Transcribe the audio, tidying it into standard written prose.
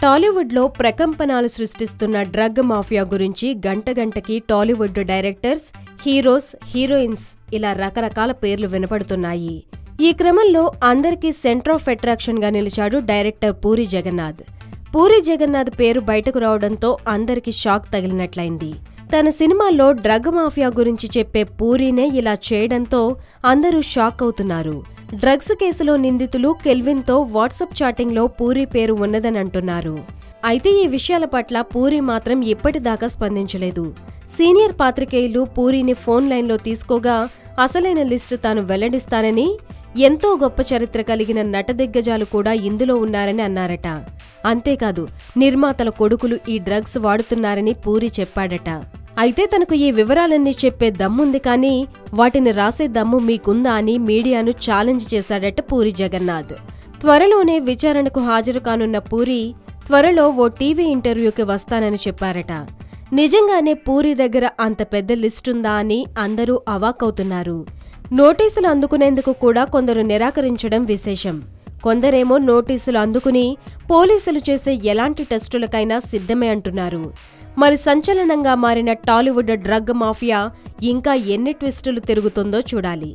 టాలీవుడ్లో ప్రకంపనాలు సృష్టిస్తున్న drug mafia గురించి గంటగంటకి Tollywood directors, heroes, heroines ఇలా రకరకాల పేర్లు వినపడుతున్నాయి. ఈ క్రమంలో అందరికీ సెంటర్ ఆఫ్ అట్రాక్షన్ గా నిలిచాడు డైరెక్టర్ పూరి జగన్నాథ్. పూరి జగన్నాథ్ పేరు బయటకు రావడంతో అందరికీ షాక్ తగిలినట్లయింది. తన సినిమాల్లో డ్రగ్ మాఫియా గురించి చెప్పే పూరీనే ఇలా చేయడంతో అందరూ షాక్ అవుతున్నారు. డ్రగ్స్ కేసులో నిందితులు కెల్విన్తో వాట్సాప్ చాటింగ్లో పూరి పేరు ఉన్నదని అంటున్నారు. అయితే ఈ విషయాల పట్ల పూరి మాత్రం ఇప్పటిదాకా స్పందించలేదు. సీనియర్ పాత్రికేయులు పూరిని ఫోన్ లైన్లో తీసుకోగా అసలైన లిస్టు తాను వెల్లడిస్తానని, ఎంతో గొప్ప చరిత్ర కలిగిన నటదిగ్గజాలు కూడా ఇందులో ఉన్నారని అన్నారట. అంతేకాదు, నిర్మాతల కొడుకులు ఈ డ్రగ్స్ వాడుతున్నారని పూరి చెప్పాడట. అయితే తనకు ఈ వివరాలన్నీ చెప్పే దమ్ముంది కానీ వాటిని రాసే దమ్ము మీకుందా అని మీడియాను ఛాలెంజ్ చేశాడట పూరి జగన్నాథ్. త్వరలోనే విచారణకు హాజరు కానున్న పూరి త్వరలో ఓ టీవీ ఇంటర్వ్యూకి వస్తానని చెప్పారట. నిజంగానే పూరి దగ్గర అంత పెద్ద లిస్టుందా అని అందరూ అవాక్కవుతున్నారు. నోటీసులు అందుకునేందుకు కూడా కొందరు నిరాకరించడం విశేషం. కొందరేమో నోటీసులు అందుకుని పోలీసులు చేసే ఎలాంటి టెస్టులకైనా సిద్ధమే అంటున్నారు. మరి సంచలనంగా మారిన టాలీవుడ్ డ్రగ్ మాఫియా ఇంకా ఎన్ని ట్విస్టులు తిరుగుతుందో చూడాలి.